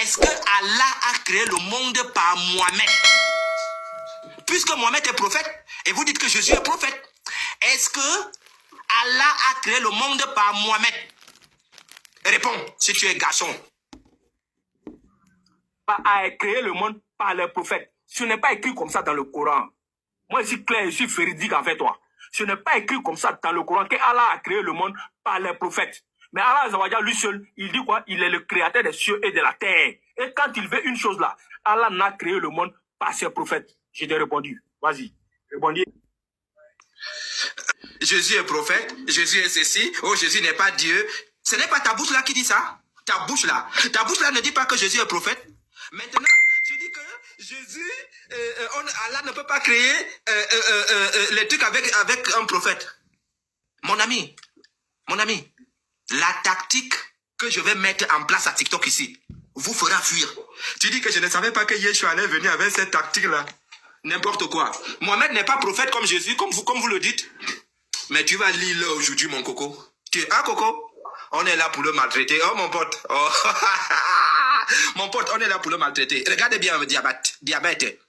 est-ce que Allah a créé le monde par Mohamed? Puisque Mohamed est prophète, et vous dites que Jésus est prophète, est-ce que Allah a créé le monde par Mohamed? Réponds, si tu es garçon. A créé le monde par les prophètes. Ce n'est pas écrit comme ça dans le Coran. Moi, je suis clair, je suis véridique avec toi. Ce n'est pas écrit comme ça dans le Coran que Allah a créé le monde par les prophètes. Mais Allah Zawadja, lui seul, il dit quoi? Il est le créateur des cieux et de la terre. Et quand il veut une chose là, Allah n'a créé le monde par ses prophètes. Je t'ai répondu. Vas-y, répondez. Jésus est prophète, Jésus est ceci, oh Jésus n'est pas Dieu. Ce n'est pas ta bouche là qui dit ça. Ta bouche là ne dit pas que Jésus est prophète. Maintenant, tu dis que Jésus, Allah ne peut pas créer les trucs avec un prophète. Mon ami, la tactique que je vais mettre en place à TikTok ici vous fera fuir. Tu dis que je ne savais pas que Yeshua allait venir avec cette tactique-là. N'importe quoi. Mohamed n'est pas prophète comme Jésus, comme vous le dites. Mais tu vas lire là aujourd'hui, mon coco. Tu es un coco? On est là pour le maltraiter. Oh, mon pote. Oh. Mon pote, on est là pour le maltraiter. Regardez bien le diabète.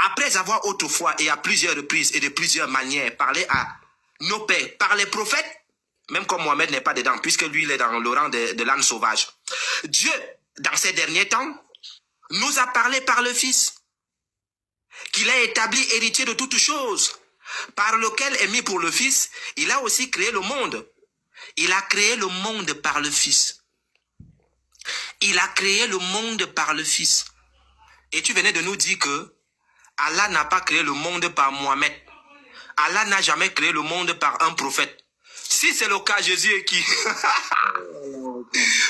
Après avoir autrefois et à plusieurs reprises et de plusieurs manières parlé à nos pères, par les prophètes, même comme Mohamed n'est pas dedans, puisque lui, il est dans le rang de l'âne sauvage. Dieu, dans ces derniers temps, nous a parlé par le Fils, qu'il a établi héritier de toutes choses, par lequel est mis pour le Fils, il a aussi créé le monde. Il a créé le monde par le Fils. Il a créé le monde par le Fils. Et tu venais de nous dire que Allah n'a pas créé le monde par Mohamed. Allah n'a jamais créé le monde par un prophète. Si c'est le cas, Jésus est qui?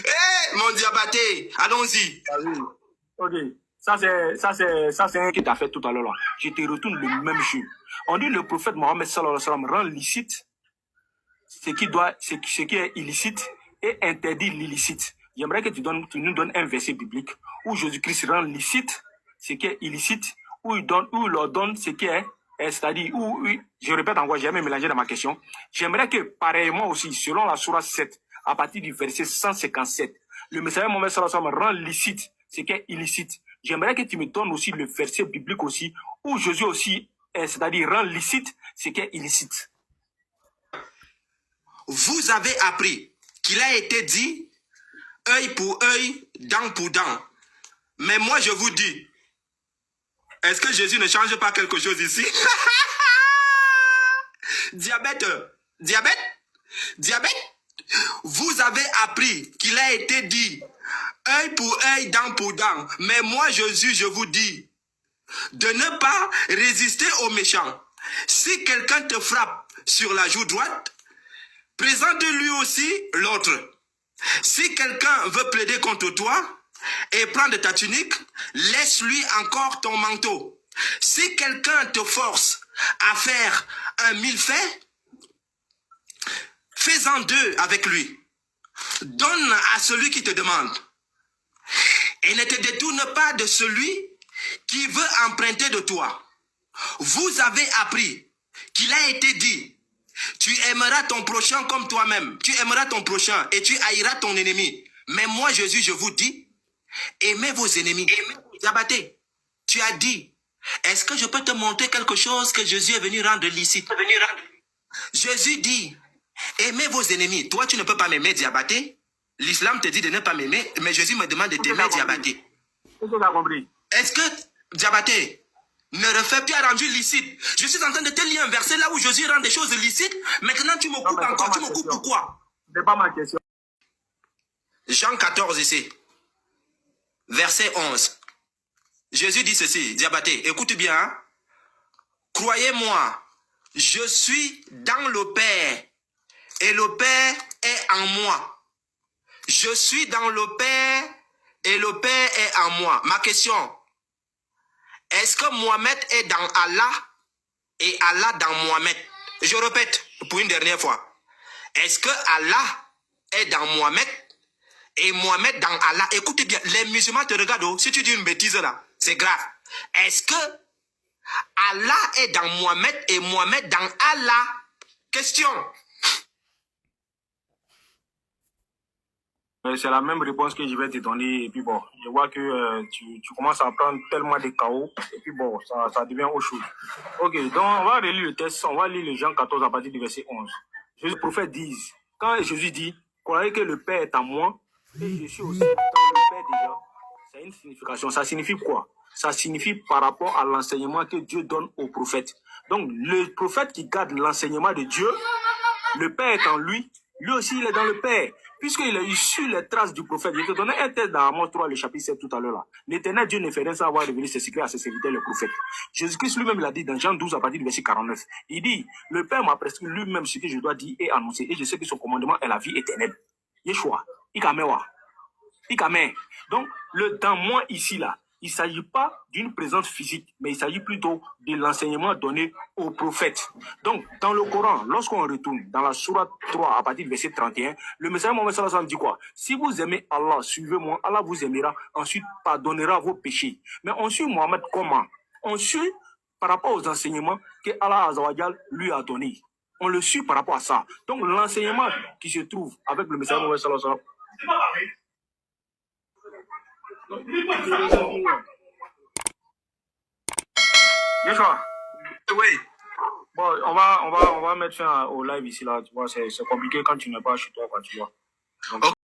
Hey, mon diabaté, allons-y. Ok, ça c'est un qui t'a fait tout à l'heure là. Je te retourne le même jeu. On dit le prophète Mohammed sallallahu alayhi wa sallam rend licite ce qui est illicite et interdit l'illicite. J'aimerais que tu nous donnes un verset biblique où Jésus-Christ rend licite ce qui est illicite, où il leur donne ce qui est, c'est-à-dire, je répète encore, j'ai jamais mélangé dans ma question. J'aimerais que, pareillement aussi, selon la sourate 7, à partir du verset 157, le messager Mohammed sallallahu alayhi wa sallam rend licite ce qui est illicite. J'aimerais que tu me donnes aussi le verset biblique aussi, où Jésus aussi, c'est-à-dire rend licite ce qui est illicite. Vous avez appris qu'il a été dit œil pour œil, dent pour dent. Mais moi je vous dis, est-ce que Jésus ne change pas quelque chose ici? Diabète. Vous avez appris qu'il a été dit œil pour œil, dent pour dent. Mais moi Jésus, je vous dis de ne pas résister aux méchants. Si quelqu'un te frappe sur la joue droite, présente-lui aussi l'autre. Si quelqu'un veut plaider contre toi et prendre ta tunique, laisse-lui encore ton manteau. Si quelqu'un te force à faire un millefait, fais-en deux avec lui. Donne à celui qui te demande. Et ne te détourne pas de celui qui veut emprunter de toi. Vous avez appris qu'il a été dit, tu aimeras ton prochain comme toi-même. Tu aimeras ton prochain et tu haïras ton ennemi. Mais moi, Jésus, je vous dis, aimez vos ennemis. Diabaté, tu as dit, est-ce que je peux te montrer quelque chose que Jésus est venu rendre licite? Jésus dit, aimez vos ennemis. Toi, tu ne peux pas m'aimer, Diabaté. L'islam te dit de ne pas m'aimer, mais Jésus me demande de t'aimer, Diabaté. Est-ce que, Diabaté, ne refais plus à rendu licite? Je suis en train de te lire un verset là où Jésus rend des choses licites. Maintenant, tu me coupes encore. Tu me coupes pourquoi? C'est pas ma question. Jean 14 ici. Verset 11. Jésus dit ceci, Diabaté, écoute bien. Hein? Croyez-moi, je suis dans le Père et le Père est en moi. Je suis dans le Père et le Père est en moi. Ma question, est-ce que Mohamed est dans Allah et Allah dans Mohamed? Je répète pour une dernière fois. Est-ce que Allah est dans Mohamed et Mohamed dans Allah? Écoutez bien, les musulmans te regardent. Oh, si tu dis une bêtise là, c'est grave. Est-ce que Allah est dans Mohamed et Mohamed dans Allah? Question. C'est la même réponse que je vais te donner. Et puis bon, je vois que tu commences à prendre tellement de chaos. Et puis bon, ça devient autre chose. Ok, donc on va relire le texte. On va lire le Jean 14 à partir du verset 11. Le prophète dit, quand Jésus dit, croyez que le Père est en moi, et je suis aussi dans le Père déjà, c'est une signification. Ça signifie quoi? Ça signifie par rapport à l'enseignement que Dieu donne aux prophètes. Donc, le prophète qui garde l'enseignement de Dieu, le Père est en lui, lui aussi il est dans le Père. Puisqu'il a issu les traces du prophète. Je te donnais un texte dans Amos 3, le chapitre 7 tout à l'heure là. L'éternel Dieu ne fait rien sans avoir révélé ses secrets à ses serviteurs, les prophètes. Jésus-Christ lui-même l'a dit dans Jean 12 à partir du verset 49. Il dit, le Père m'a prescrit lui-même ce que je dois dire et annoncer. Et je sais que son commandement est la vie éternelle. Yeshua, Ikamewa. Ikame. Donc, le dans moi ici là, il ne s'agit pas d'une présence physique, mais il s'agit plutôt de l'enseignement donné aux prophètes. Donc, dans le Coran, lorsqu'on retourne dans la sourate 3 à partir du verset 31, le message Mohammed sallallahu alayhi wa sallam dit quoi? Si vous aimez Allah, suivez-moi, Allah vous aimera, ensuite pardonnera vos péchés. Mais on suit Mohammed comment? On suit par rapport aux enseignements que Allah Azawajal lui a donnés. On le suit par rapport à ça. Donc, l'enseignement qui se trouve avec le message Mohammed sallallahu alayhi wa sallam. Yeshua. Oui. Bon, on va mettre fin au live ici là, tu vois, c'est compliqué quand tu n'es pas chez toi, quoi, tu vois. Donc,